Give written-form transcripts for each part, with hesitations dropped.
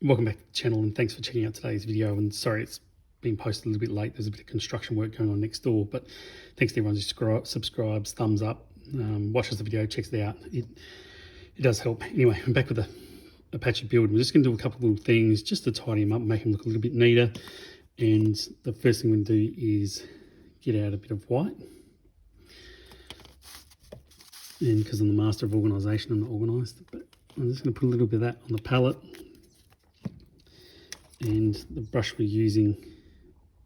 Welcome back to the channel and thanks for checking out today's video. And sorry it's been posted a little bit late. There's a bit of construction work going on next door, but thanks to everyone who subscribes, thumbs up, watches the video, checks it out. It does help. Anyway, I'm back with the Apache build. We're just going to do a couple of little things just to tidy them up, make them look a little bit neater. And the first thing we're going to do is get out a bit of white. And because I'm the master of organisation, I'm not organised, but I'm just going to put a little bit of that on the palette. And the brush we're using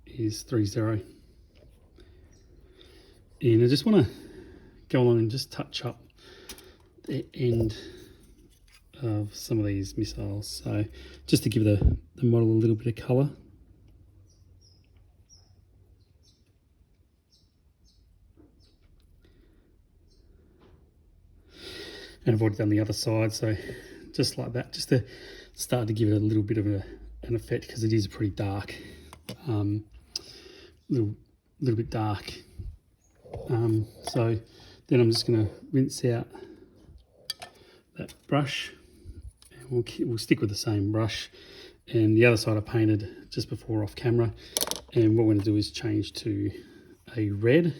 is 30. And I just want to go along and just touch up the end of some of these missiles. So just to give the model a little bit of colour. And I've already done the other side, so just like that, just to start to give it a little bit of an effect, because it is pretty dark, little bit dark. So then I'm just going to rinse out that brush, and we'll stick with the same brush. And the other side I painted just before off camera, and what we're going to do is change to a red.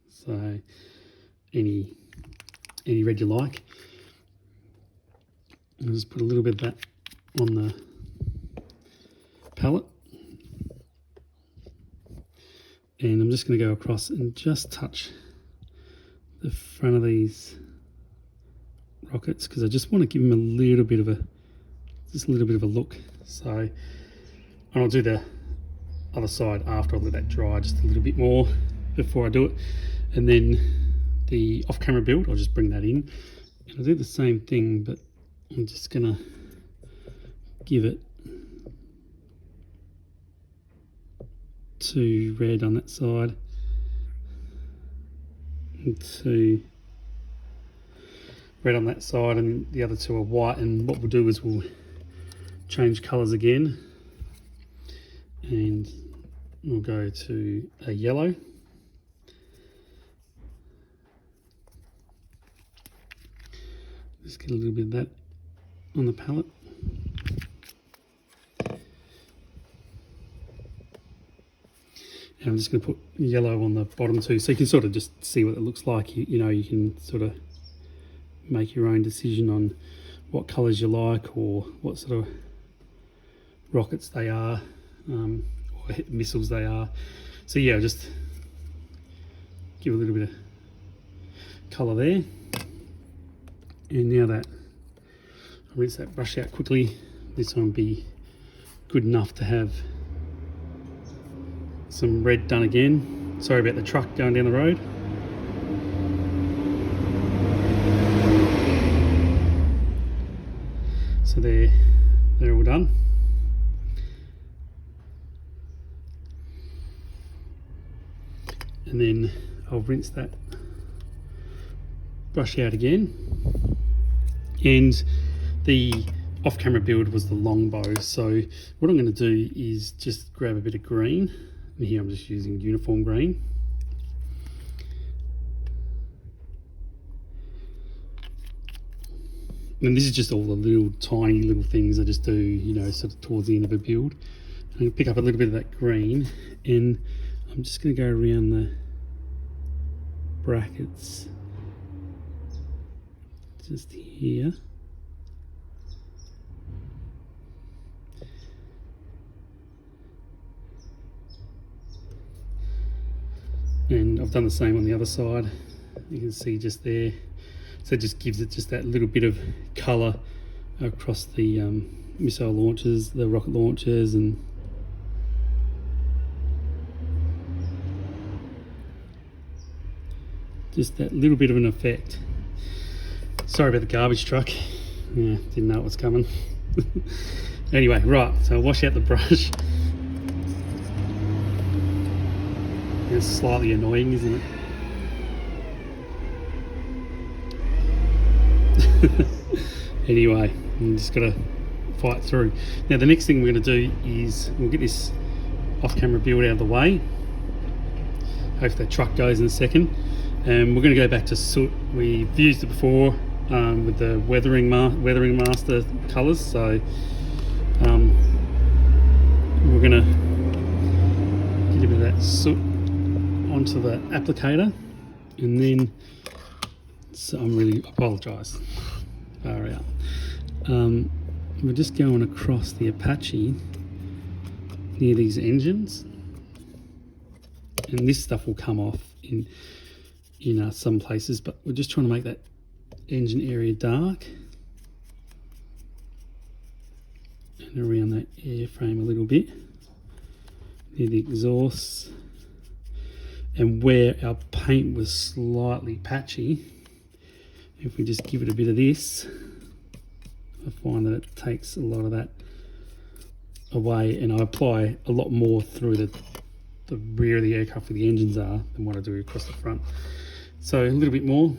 So any red you like. I'll just put a little bit of that on the palette, and I'm just going to go across and just touch the front of these rockets, because I just want to give them a little bit of a look. So, and I'll do the other side after I let that dry just a little bit more before I do it. And then the off-camera build, I'll just bring that in and I'll do the same thing, but I'm just gonna give it 2 red on that side and 2 red on that side, and the other 2 are white. And what we'll do is we'll change colours again, and we'll go to a yellow. Just get a little bit of that on the palette. And I'm just going to put yellow on the bottom too, so you can sort of just see what it looks like. You know, you can sort of make your own decision on what colours you like, or what sort of rockets they are, or missiles they are. So yeah, just give a little bit of colour there. And now that I'll rinse that brush out quickly, this one will be good enough to have some red done again. Sorry about the truck going down the road. So they're all done. And then I'll rinse that brush out again. And the off-camera build was the longbow. So what I'm going to do is just grab a bit of green. And here I'm just using uniform green. And this is just all the little tiny little things I just do, you know, sort of towards the end of a build. I'm going to pick up a little bit of that green, and I'm just going to go around the brackets just here. And I've done the same on the other side. You can see just there. So it just gives it just that little bit of colour across the missile launchers, the rocket launchers, and just that little bit of an effect. Sorry about the garbage truck. Yeah, didn't know it was coming. Anyway, right, so I'll wash out the brush. It's slightly annoying, isn't it? Anyway, I'm just gonna fight through. Now the next thing we're gonna do is we'll get this off-camera build out of the way. Hopefully that truck goes in a second. And we're gonna go back to soot. We've used it before with the weathering master colours. So We're going to get a bit of that soot onto the applicator, and then, so I'm really apologise, far out. We're just going across the Apache near these engines, and this stuff will come off in some places, but we're just trying to make that engine area dark and around that airframe a little bit near the exhaust. And where our paint was slightly patchy, if we just give it a bit of this, I find that it takes a lot of that away, and I apply a lot more through the rear of the aircraft where the engines are than what I do across the front. So a little bit more.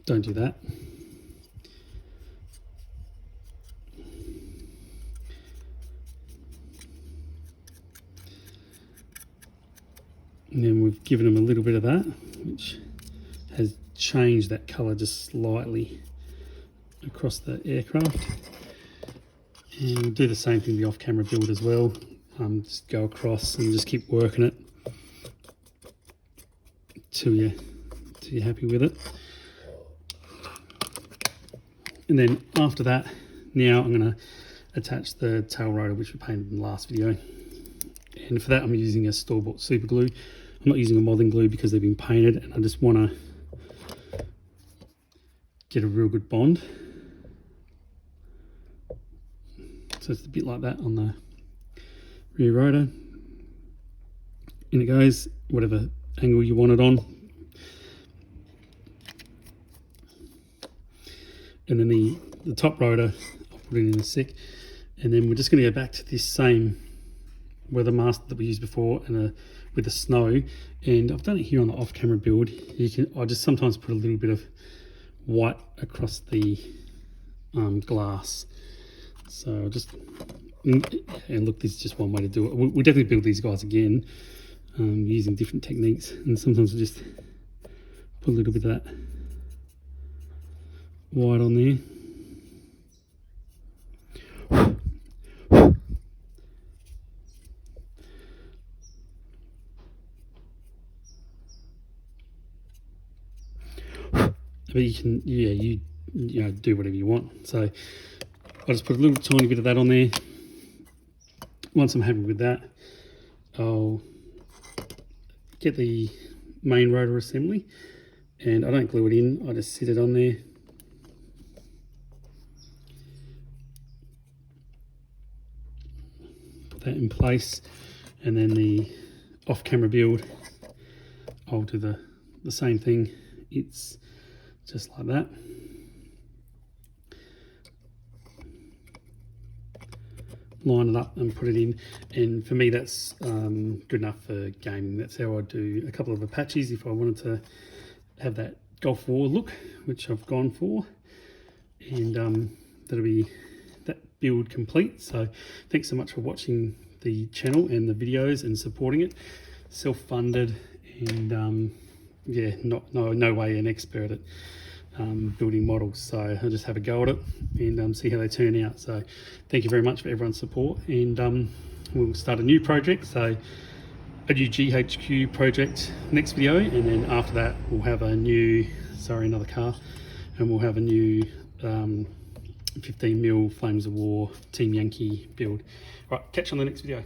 Don't do that. And then we've given them a little bit of that, which has changed that colour just slightly across the aircraft. And we'll do the same thing with the off-camera build as well. Just go across and just keep working it till you're happy with it. And then after that, now I'm going to attach the tail rotor, which we painted in the last video. And for that, I'm using a store-bought super glue. I'm not using a molding glue because they've been painted, and I just want to get a real good bond. So it's a bit like that on the rear rotor. In it goes, whatever angle you want it on. And then the top rotor, I'll put it in a sec. And then we're just going to go back to this same weather mask that we used before, and with the snow. And I've done it here on the off-camera build. I just sometimes put a little bit of white across the glass. So I'll just, and look, this is just one way to do it. We'll definitely build these guys again using different techniques. And sometimes we just put a little bit of that white on there. But you can, you know, do whatever you want. So I'll just put a little tiny bit of that on there. Once I'm happy with that, I'll get the main rotor assembly, and I don't glue it in, I just sit it on there. Put that in place, and then the off-camera build, I'll do the same thing. It's just like that. Line it up and put it in, and for me that's good enough for gaming. That's how I do a couple of Apaches if I wanted to have that Gulf War look, which I've gone for, and that'll be that build complete. So thanks so much for watching the channel and the videos and supporting it. Self-funded, and yeah, no way an expert at building models, so I'll just have a go at it and see how they turn out. So thank you very much for everyone's support, and we'll start a new project, so a new GHQ project next video, and then after that we'll have a new, another car, and we'll have a new 15mm Flames of War Team Yankee build. Right, catch you on the next video.